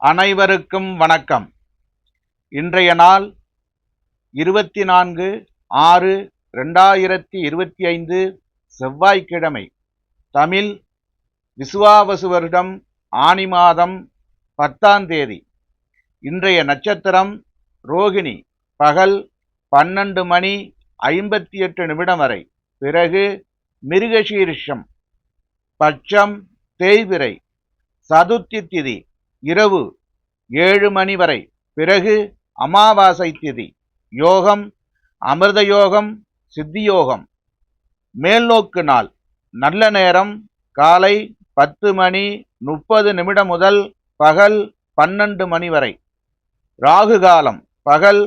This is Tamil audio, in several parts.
அனைவருக்கும் வணக்கம். இன்றைய நாள் 24/6/2025 செவ்வாய்க்கிழமை. தமிழ் விசுவாவசு வருடம் ஆனி மாதம் 10ஆம் தேதி. இன்றைய நட்சத்திரம் ரோகிணி. பகல் 12:58 வரை. பிறகு மிருகசீரிஷம். பட்சம் தேய்பிறை. சதுர்த்தி திதி இரவு 7 மணி வரை. பிறகு அமாவாசை திதி. யோகம் அமிர்த யோகம், சித்தி யோகம். மேல்நோக்கு நாள். நல்ல நேரம் காலை 10:30 முதல் பகல் 12 மணி வரை. ராகு காலம் பகல்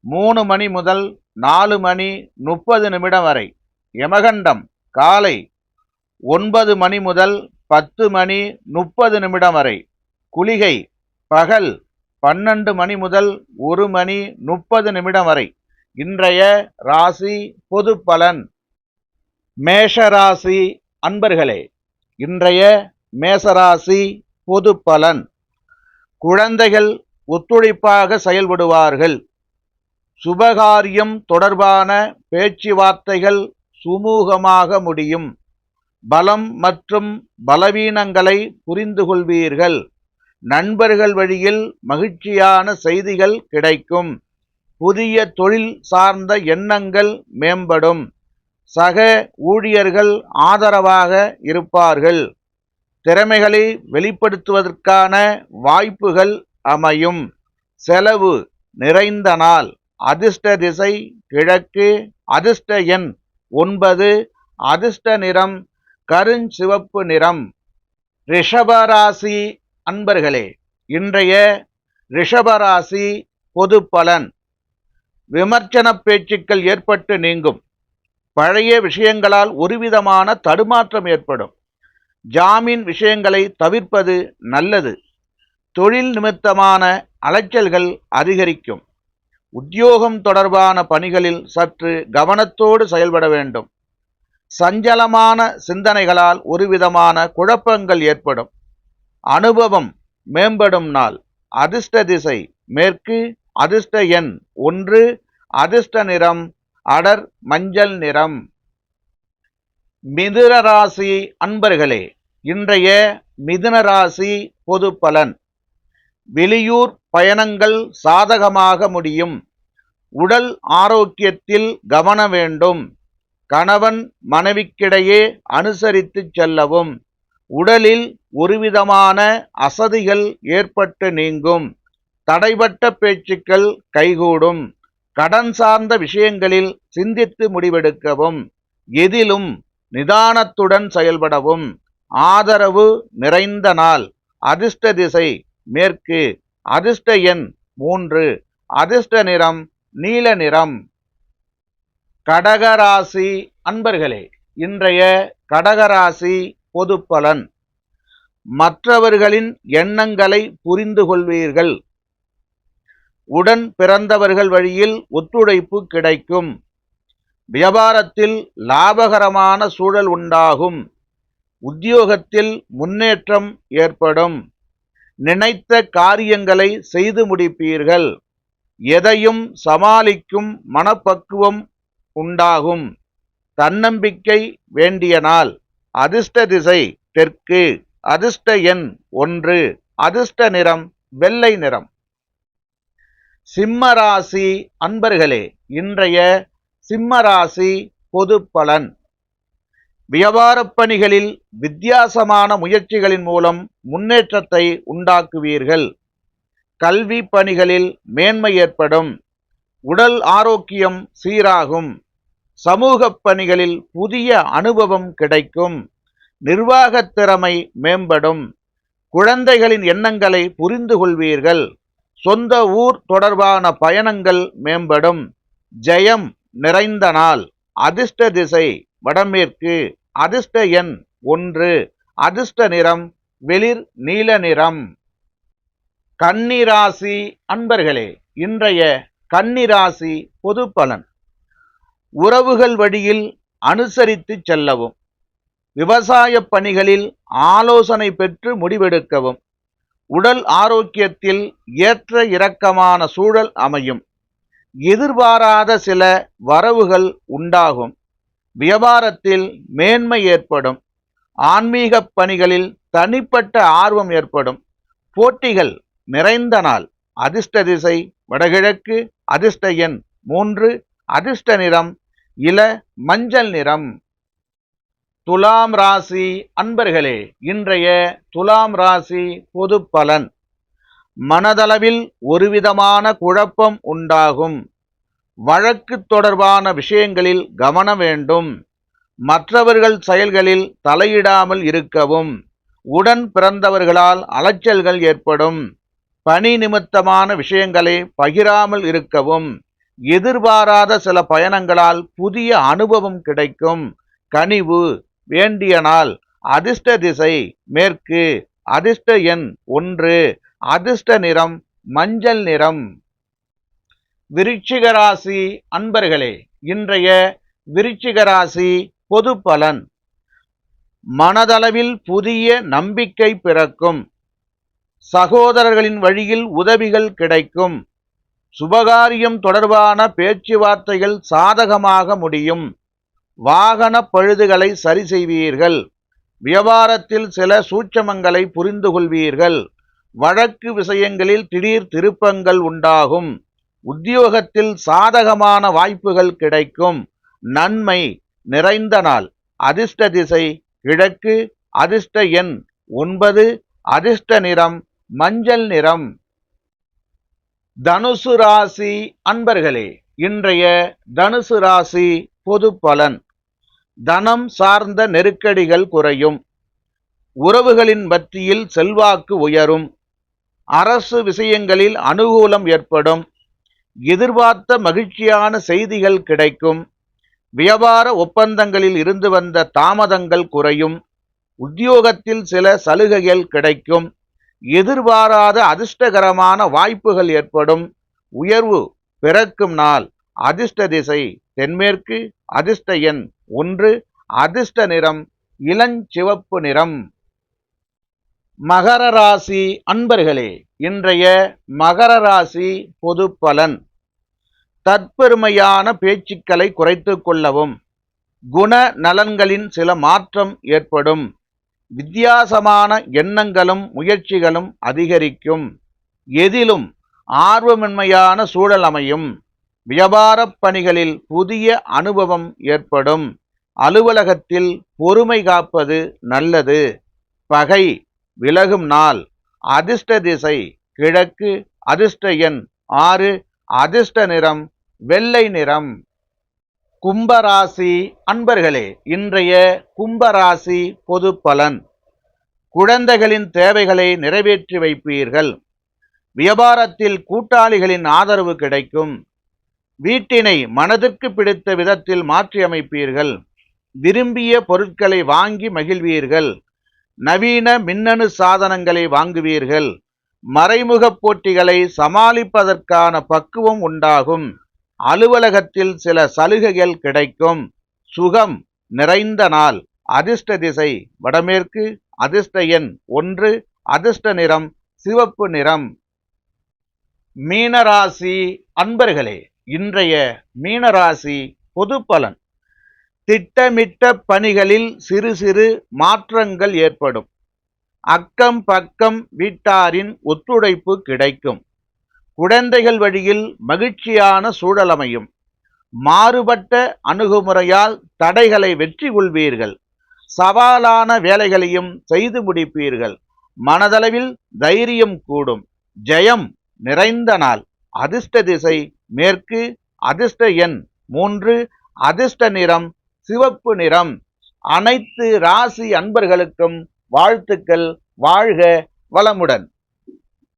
3 மணி முதல் 4:30 வரை. யமகண்டம் காலை 9 மணி முதல் 10:30 வரை. குளிகை பகல் 12 மணி முதல் 1:30 வரை. இன்றைய ராசி பொது பலன். மேஷராசி அன்பர்களே, இன்றைய மேசராசி பொது பலன். குழந்தைகள் ஒத்துழைப்பாக செயல்படுவார்கள். சுபகாரியம் தொடர்பான பேச்சுவார்த்தைகள் சுமூகமாக முடியும். பலம் மற்றும் பலவீனங்களை புரிந்து கொள்வீர்கள். நண்பர்கள் வழியில் மகிழ்ச்சியான செய்திகள் கிடைக்கும். புதிய தொழில் சார்ந்த எண்ணங்கள் மேம்படும். சக ஊழியர்கள் ஆதரவாக இருப்பார்கள். திறமைகளை வெளிப்படுத்துவதற்கான வாய்ப்புகள் அமையும். செலவு நிறைந்த நாள். அதிர்ஷ்ட திசை கிழக்கு. அதிர்ஷ்ட எண் 9. அதிர்ஷ்ட நிறம் கருஞ்சிவப்பு நிறம். ரிஷபராசி அன்பர்களே, இன்றைய ரிஷபராசி பொது பலன். விமர்சன பேச்சுக்கள் ஏற்பட்டு நீங்கும். பழைய விஷயங்களால் ஒருவிதமான தடுமாற்றம் ஏற்படும். ஜாமீன் விஷயங்களை தவிர்ப்பது நல்லது. தொழில் நிமித்தமான அலைச்சல்கள் அதிகரிக்கும். உத்தியோகம் தொடர்பான பணிகளில் சற்று கவனத்தோடு செயல்பட வேண்டும். சஞ்சலமான சிந்தனைகளால் ஒருவிதமான குழப்பங்கள் ஏற்படும். அனுபவம் மேம்படும் நாள். அதிர்ஷ்ட திசை மேற்கு. அதிர்ஷ்ட எண் 1. அதிர்ஷ்ட நிறம் அடர் மஞ்சள் நிறம். மிதுன ராசி அன்பர்களே, இன்றைய மிதுன ராசி பொது பலன். வெளியூர் பயணங்கள் சாதகமாக முடியும். உடல் ஆரோக்கியத்தில் கவனம் வேண்டும். கணவன் மனைவிக்கிடையே அனுசரித்து செல்லவும். உடலில் ஒருவிதமான அசதிகள் ஏற்பட்டு நீங்கும். தடைபட்ட பேச்சுக்கள் கைகூடும். கடன் சார்ந்த விஷயங்களில் சிந்தித்து முடிவெடுக்கவும். எதிலும் நிதானத்துடன் செயல்படவும். ஆதரவு நிறைந்த நாள். அதிர்ஷ்ட திசை மேற்கு. அதிர்ஷ்ட எண் 3. அதிர்ஷ்ட நிறம் நீல நிறம். கடகராசி அன்பர்களே, இன்றைய கடகராசி பொது பலன். மற்றவர்களின் எண்ணங்களை புரிந்து கொள்வீர்கள். உடன் பிறந்தவர்கள் வழியில் ஒத்துழைப்பு கிடைக்கும். வியாபாரத்தில் லாபகரமான சூழல் உண்டாகும். உத்தியோகத்தில் முன்னேற்றம் ஏற்படும். நினைத்த காரியங்களை செய்து முடிப்பீர்கள். எதையும் சமாளிக்கும் மனப்பக்குவம் உண்டாகும். தன்னம்பிக்கை வேண்டிய நாள். அதிர்ஷ்ட திசை தெற்கு. அதிர்ஷ்ட எண் 1. அதிர்ஷ்ட நிறம் வெள்ளை நிறம். சிம்மராசி அன்பர்களே, இன்றைய சிம்மராசி பொது பலன். வியாபாரப் பணிகளில் வித்தியாசமான முயற்சிகளின் மூலம் முன்னேற்றத்தை உண்டாக்குவீர்கள். கல்வி பணிகளில் மேன்மை ஏற்படும். உடல் ஆரோக்கியம் சீராகும். சமூக பணிகளில் புதிய அனுபவம் கிடைக்கும். நிர்வாகத் திறமை மேம்படும். குழந்தைகளின் எண்ணங்களை புரிந்து கொள்வீர்கள். சொந்த ஊர் தொடர்பான பயணங்கள் மேம்படும். ஜெயம் நிறைந்த நாள். அதிர்ஷ்ட திசை வடமேற்கு. அதிர்ஷ்ட எண் 1. அதிர்ஷ்ட நிறம் வெளிர் நீல நிறம். கன்னிராசி அன்பர்களே, இன்றைய கன்னிராசி பொது பலன். உறவுகள் வழியில் அனுசரித்து செல்லவும். விவசாய பணிகளில் ஆலோசனை பெற்று முடிவெடுக்கவும். உடல் ஆரோக்கியத்தில் ஏற்ற இறக்கமான சூழல் அமையும். எதிர்பாராத சில வரவுகள் உண்டாகும். வியாபாரத்தில் மேன்மை ஏற்படும். ஆன்மீக பணிகளில் தனிப்பட்ட ஆர்வம் ஏற்படும். போட்டிகள் நிறைந்த நாள். அதிர்ஷ்ட திசை வடகிழக்கு. அதிர்ஷ்ட எண் 3. அதிர்ஷ்ட நிறம் இள மஞ்சள் நிறம். துலாம் ராசி அன்பர்களே, இன்றைய துலாம் ராசி பொது பலன். மனதளவில் ஒருவிதமான குழப்பம் உண்டாகும். வழக்கு தொடர்பான விஷயங்களில் கவனம் வேண்டும். மற்றவர்கள் செயல்களில் தலையிடாமல் இருக்கவும். உடன் பிறந்தவர்களால் அலைச்சல்கள் ஏற்படும். பணி நிமித்தமான விஷயங்களை பகிராமல் இருக்கவும். எதிர்பாராத சில பயணங்களால் புதிய அனுபவம் கிடைக்கும். கனிவு வேண்டிய நாள். அதிர்ஷ்ட திசை மேற்கு. அதிர்ஷ்ட எண் 1. அதிர்ஷ்ட நிறம் மஞ்சள் நிறம். விருச்சிக ராசி அன்பர்களே, இன்றைய விருச்சிக ராசி பொது பலன். மனதளவில் புதிய நம்பிக்கை பிறக்கும். சகோதரர்களின் வழியில் உதவிகள் கிடைக்கும். சுபகாரியம் தொடர்பான பேச்சுவார்த்தைகள் சாதகமாக முடியும். வாகன பழுதுகளை சரி செய்வீர்கள். வியாபாரத்தில் சில சூட்சமங்களை புரிந்து கொள்வீர்கள். வழக்கு விஷயங்களில் திடீர் திருப்பங்கள் உண்டாகும். உத்தியோகத்தில் சாதகமான வாய்ப்புகள் கிடைக்கும். நன்மை நிறைந்த நாள். அதிர்ஷ்ட திசை கிழக்கு. அதிர்ஷ்ட எண் 9. அதிர்ஷ்ட நிறம் மஞ்சள் நிறம். தனுசு ராசி அன்பர்களே, இன்றைய தனுசு ராசி பொது பலன். தனம் சார்ந்த நெருக்கடிகள் குறையும். உறவுகளின் மத்தியில் செல்வாக்கு உயரும். அரசு விஷயங்களில் அனுகூலம் ஏற்படும். எதிர்பார்த்த மகிழ்ச்சியான செய்திகள் கிடைக்கும். வியாபார ஒப்பந்தங்களில் இருந்து வந்த தாமதங்கள் குறையும். உத்தியோகத்தில் சில சலுகைகள் கிடைக்கும். எதிர்பாராத அதிர்ஷ்டகரமான வாய்ப்புகள் ஏற்படும். உயர்வு பிறக்கும் நாள். அதிர்ஷ்ட திசை தென்மேற்கு. அதிர்ஷ்ட எண் 1. அதிர்ஷ்ட நிறம் இளஞ்சிவப்பு நிறம். மகர ராசி அன்பர்களே, இன்றைய மகர ராசி பொது பலன். தற்பெருமையான பேச்சுக்களை குறைத்து கொள்ளவும். குண நலன்களின் சில மாற்றம் ஏற்படும். வித்தியாசமான எண்ணங்களும் முயற்சிகளும் அதிகரிக்கும். எதிலும் ஆர்வமின்மையான சூழல் அமையும். வியாபார பணிகளில் புதிய அனுபவம் ஏற்படும். அலுவலகத்தில் பொறுமை காப்பது நல்லது. பகை விலகும் நாள். அதிர்ஷ்ட திசை கிழக்கு. அதிர்ஷ்ட எண் 6. அதிர்ஷ்ட நிறம் வெள்ளை நிறம். கும்பராசி அன்பர்களே, இன்றைய கும்பராசி பொது பலன். குழந்தைகளின் தேவைகளை நிறைவேற்றி வைப்பீர்கள். வியாபாரத்தில் கூட்டாளிகளின் ஆதரவு கிடைக்கும். வீட்டினை மனதிற்கு பிடித்த விதத்தில் மாற்றியமைப்பீர்கள். விரும்பிய பொருட்களை வாங்கி மகிழ்வீர்கள். நவீன மின்னணு சாதனங்களை வாங்குவீர்கள். மறைமுக போட்டிகளை சமாளிப்பதற்கான பக்குவம் உண்டாகும். அலுவலகத்தில் சில சலுகைகள் கிடைக்கும். சுகம் நிறைந்த நாள். அதிர்ஷ்ட திசை வடமேற்கு. அதிர்ஷ்ட எண் 1. அதிர்ஷ்ட நிறம் சிவப்பு நிறம். மீனராசி அன்பர்களே, இன்றைய மீனராசி பொது பலன். திட்டமிட்ட பணிகளில் சிறு சிறு மாற்றங்கள் ஏற்படும். அக்கம் பக்கம் வீட்டாரின் ஒத்துழைப்பு கிடைக்கும். குழந்தைகள் வழியில் மகிழ்ச்சியான சூழலமையும். மாறுபட்ட அணுகுமுறையால் தடைகளை வெற்றி கொள்வீர்கள். சவாலான வேலைகளையும் செய்து முடிப்பீர்கள். மனதளவில் தைரியம் கூடும். ஜெயம் நிறைந்த நாள். அதிர்ஷ்ட திசை மேற்கு. அதிர்ஷ்ட எண் 3. அதிர்ஷ்ட நிறம் சிவப்பு நிறம். அனைத்து ராசி அன்பர்களுக்கும் வாழ்த்துக்கள். வாழ்க வளமுடன்.